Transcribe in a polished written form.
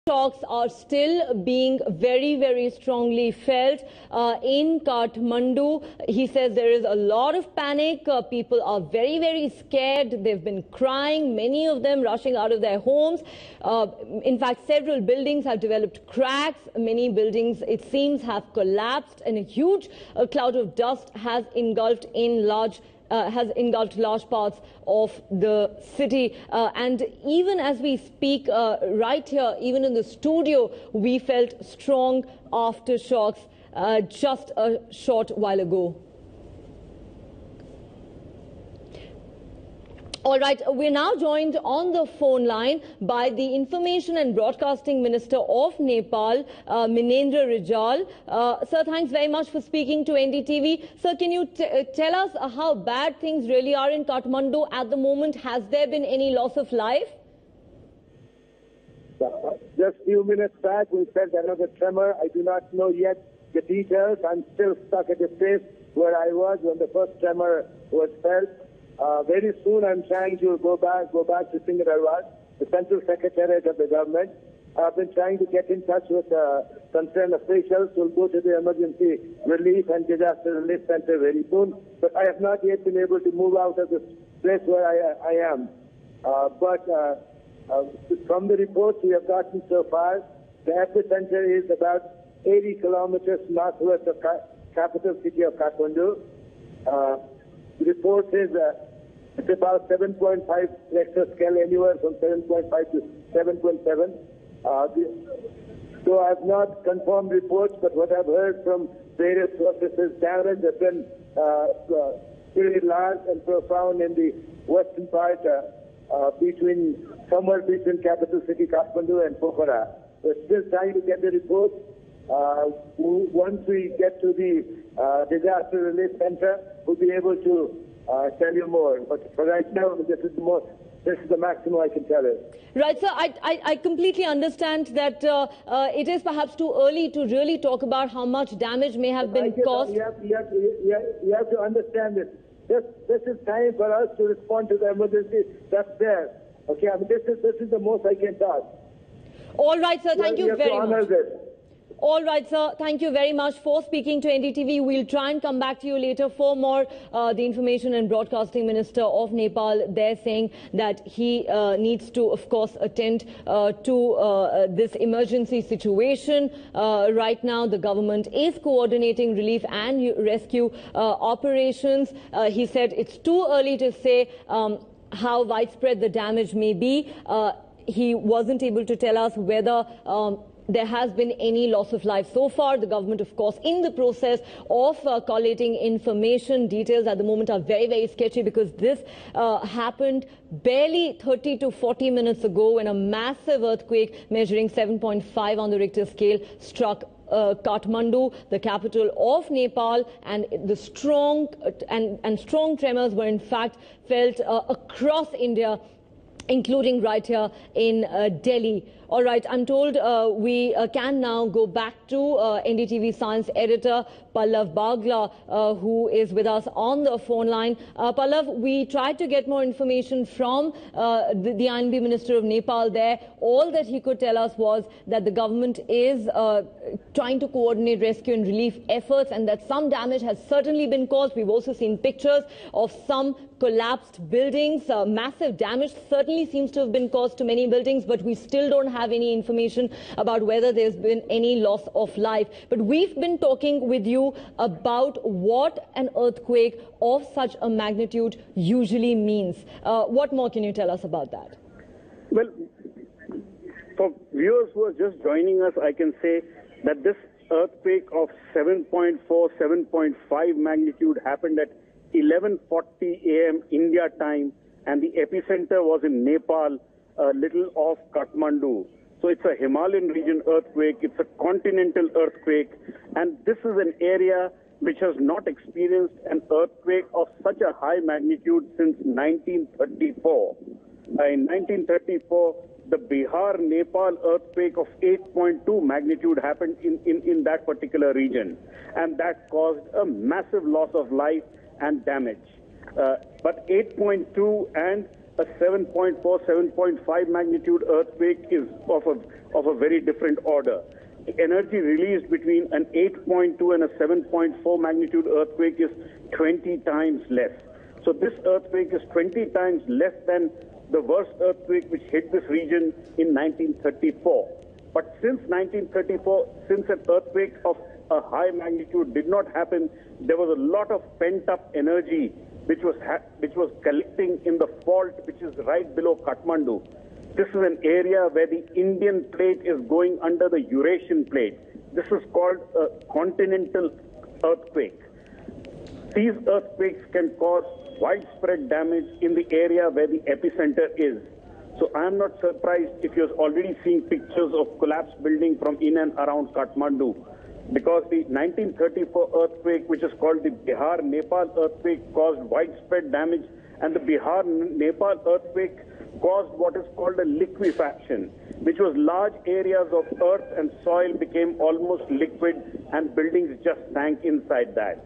Shocks are still being very strongly felt in Kathmandu. He says there is a lot of panic. People are very scared. They've been crying, many of them rushing out of their homes. In fact, several buildings have developed cracks. Many buildings, it seems, have collapsed, and a huge cloud of dust has engulfed large parts of the city. And even as we speak right here, even in the studio, we felt strong aftershocks just a short while ago. All right, we're now joined on the phone line by the Information and Broadcasting Minister of Nepal, Minendra Rijal. Sir, thanks very much for speaking to NDTV. Sir, can you tell us how bad things really are in Kathmandu at the moment? Has there been any loss of life? Just a few minutes back, we felt another tremor. I do not know yet the details. I'm still stuck at the place where I was when the first tremor was felt. Very soon I'm trying to go back to Singadarwad, the Central Secretariat of the government. I've been trying to get in touch with concerned officials who will go to the Emergency Relief and Disaster Relief Center very soon. But I have not yet been able to move out of this place where I am. From the reports we have gotten so far, the epicenter is about 80 kilometers northwest of capital city of Kathmandu. The report says it's about 7.5 Richter scale, anywhere from 7.5 to 7.7. So I have not confirmed reports, but what I've heard from various sources, damage has been pretty large and profound in the western part, somewhere between capital city Kathmandu and Pokhara. We're still trying to get the reports. Once we get to the disaster relief center, we'll be able to tell you more. But for right now, this is the maximum I can tell you. Right, sir. I completely understand that it is perhaps too early to really talk about how much damage may have been caused. You have to understand this. This is time for us to respond to the emergency that's there. Okay, I mean, this is the most I can talk. All right, sir. Thank you very much. This. All right, sir. Thank you very much for speaking to NDTV. We'll try and come back to you later for more. The Information and Broadcasting Minister of Nepal, they're saying that he needs to, of course, attend to this emergency situation. Right now, the government is coordinating relief and rescue operations. He said it's too early to say how widespread the damage may be. He wasn't able to tell us whether there has been any loss of life so far. The government, of course, in the process of collating information. Details at the moment are very sketchy because this happened barely 30 to 40 minutes ago when a massive earthquake measuring 7.5 on the Richter scale struck Kathmandu, the capital of Nepal, and the strong tremors were in fact felt across India, including right here in Delhi. All right, I'm told we can now go back to NDTV science editor Pallav Bagla, who is with us on the phone line. Pallav, we tried to get more information from the INB Minister of Nepal there. All that he could tell us was that the government is trying to coordinate rescue and relief efforts and that some damage has certainly been caused. We've also seen pictures of some collapsed buildings. Massive damage certainly seems to have been caused to many buildings, but we still don't have any information about whether there's been any loss of life. But we've been talking with you about what an earthquake of such a magnitude usually means. What more can you tell us about that? Well, for viewers who are just joining us, I can say that this earthquake of 7.4, 7.5 magnitude happened at 11:40 a.m. India time, and the epicenter was in Nepal, a little off Kathmandu. So it's a Himalayan region earthquake, it's a continental earthquake, and this is an area which has not experienced an earthquake of such a high magnitude since 1934. In 1934, the Bihar-Nepal earthquake of 8.2 magnitude happened in that particular region, and that caused a massive loss of life and damage. But 8.2 and a 7.4, 7.5 magnitude earthquake is of a very different order. The energy released between an 8.2 and a 7.4 magnitude earthquake is 20 times less. So this earthquake is 20 times less than the worst earthquake which hit this region in 1934. But since 1934, since an earthquake of a high magnitude did not happen, there was a lot of pent-up energy which was collecting in the fault which is right below Kathmandu. This is an area where the Indian plate is going under the Eurasian plate. This is called a continental earthquake. These earthquakes can cause widespread damage in the area where the epicenter is. So I am not surprised if you're already seeing pictures of collapsed buildings from in and around Kathmandu, because the 1934 earthquake, which is called the Bihar-Nepal earthquake, caused widespread damage, and the Bihar-Nepal earthquake caused what is called a liquefaction, which was large areas of earth and soil became almost liquid and buildings just sank inside that.